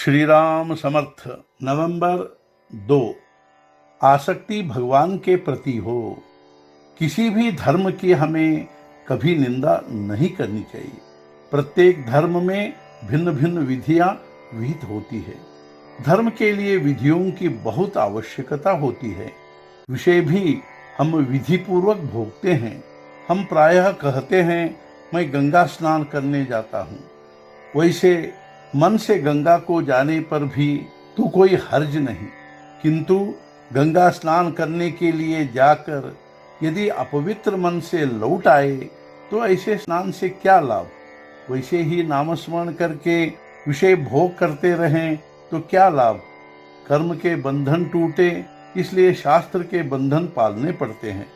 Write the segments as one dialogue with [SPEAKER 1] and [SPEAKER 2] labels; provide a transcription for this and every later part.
[SPEAKER 1] श्री राम समर्थ। नवंबर 2। आसक्ति भगवान के प्रति हो। किसी भी धर्म की हमें कभी निंदा नहीं करनी चाहिए। प्रत्येक धर्म में भिन्न भिन्न विधियां विहित होती है। धर्म के लिए विधियों की बहुत आवश्यकता होती है। विषय भी हम विधि पूर्वक भोगते हैं। हम प्रायः कहते हैं, मैं गंगा स्नान करने जाता हूँ। वैसे मन से गंगा को जाने पर भी तो कोई हर्ज नहीं, किंतु गंगा स्नान करने के लिए जाकर यदि अपवित्र मन से लौट आए तो ऐसे स्नान से क्या लाभ। वैसे ही नामस्मरण करके विषय भोग करते रहें तो क्या लाभ। कर्म के बंधन टूटे, इसलिए शास्त्र के बंधन पालने पड़ते हैं।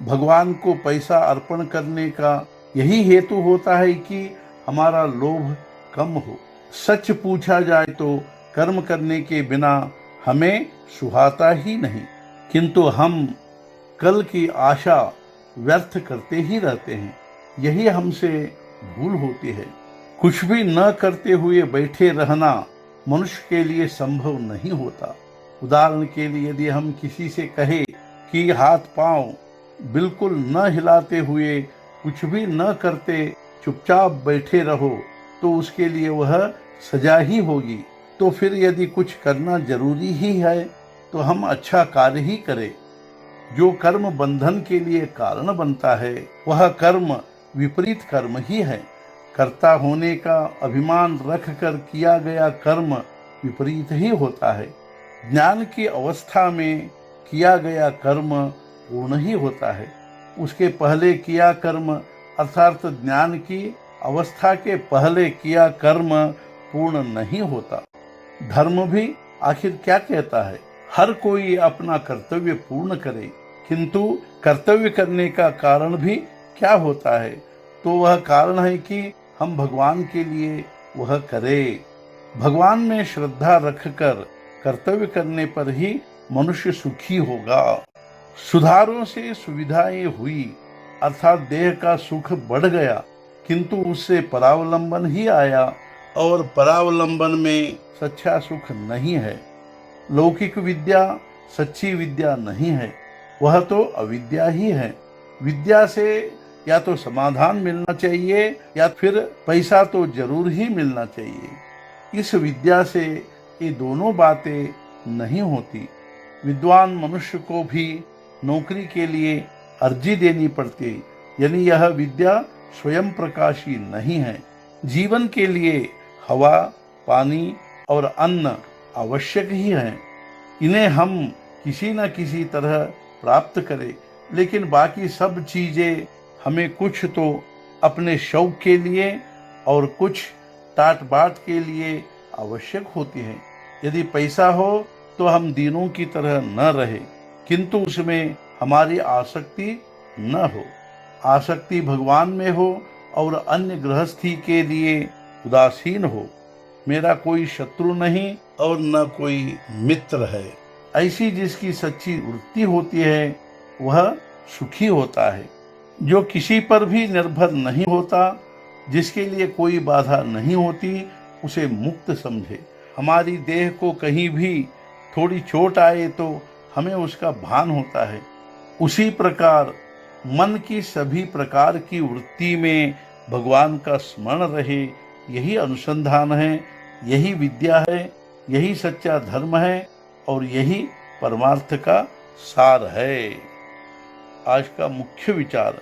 [SPEAKER 1] भगवान को पैसा अर्पण करने का यही हेतु होता है कि हमारा लोभ कम हो। सच पूछा जाए तो कर्म करने के बिना हमें सुहाता ही नहीं, किंतु हम कल की आशा व्यर्थ करते ही रहते हैं। यही हमसे भूल होती है। कुछ भी न करते हुए बैठे रहना मनुष्य के लिए संभव नहीं होता। उदाहरण के लिए यदि हम किसी से कहे कि हाथ पांव बिल्कुल न हिलाते हुए, कुछ भी न करते चुपचाप बैठे रहो, तो उसके लिए वह सजा ही होगी। तो फिर यदि कुछ करना जरूरी ही है तो हम अच्छा कार्य ही करें। जो कर्म बंधन के लिए कारण बनता है वह कर्म विपरीत कर्म ही है। कर्ता होने का अभिमान रख कर किया गया कर्म विपरीत ही होता है। ज्ञान की अवस्था में किया गया कर्म पूर्ण ही होता है। उसके पहले किया कर्म अर्थात ज्ञान की अवस्था के पहले किया कर्म पूर्ण नहीं होता। धर्म भी आखिर क्या कहता है, हर कोई अपना कर्तव्य पूर्ण करे, किंतु कर्तव्य करने का कारण भी क्या होता है, तो वह कारण है कि हम भगवान के लिए वह करें। भगवान में श्रद्धा रखकर कर्तव्य करने पर ही मनुष्य सुखी होगा। सुधारों से सुविधाएं हुई अर्थात देह का सुख बढ़ गया, किंतु उससे परावलंबन ही आया, और परावलंबन में सच्चा सुख नहीं है। लौकिक विद्या सच्ची विद्या नहीं है, वह तो अविद्या ही है। विद्या से या तो समाधान मिलना चाहिए या फिर पैसा तो जरूर ही मिलना चाहिए। इस विद्या से ये दोनों बातें नहीं होती। विद्वान मनुष्य को भी नौकरी के लिए अर्जी देनी पड़ती, यानी यह विद्या स्वयं प्रकाशी नहीं है। जीवन के लिए हवा, पानी और अन्न आवश्यक ही है। इन्हें हम किसी न किसी तरह प्राप्त करें, लेकिन बाकी सब चीजें हमें कुछ तो अपने शौक के लिए और कुछ टाट बाट के लिए आवश्यक होती है। यदि पैसा हो तो हम दीनों की तरह न रहे, किंतु उसमें हमारी आसक्ति न हो। आसक्ति भगवान में हो और अन्य गृहस्थी के लिए उदासीन हो। मेरा कोई शत्रु नहीं और न कोई मित्र है। ऐसी जिसकी सच्ची वृत्ति होती है वह सुखी होता है। जो किसी पर भी निर्भर नहीं होता, जिसके लिए कोई बाधा नहीं होती, उसे मुक्त समझे। हमारी देह को कहीं भी थोड़ी चोट आए तो हमें उसका भान होता है। उसी प्रकार मन की सभी प्रकार की वृत्ति में भगवान का स्मरण रहे, यही अनुसंधान है, यही विद्या है, यही सच्चा धर्म है और यही परमार्थ का सार है। आज का मुख्य विचार,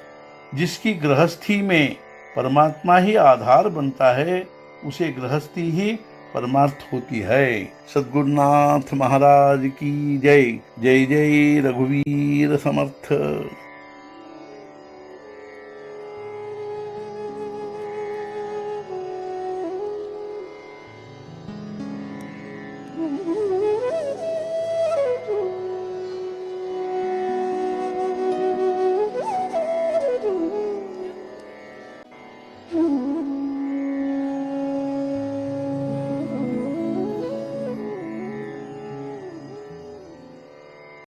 [SPEAKER 1] जिसकी गृहस्थी में परमात्मा ही आधार बनता है, उसे गृहस्थी ही परमार्थ होती है। सद्गुरुनाथ महाराज की जय। जय जय रघुवीर समर्थ।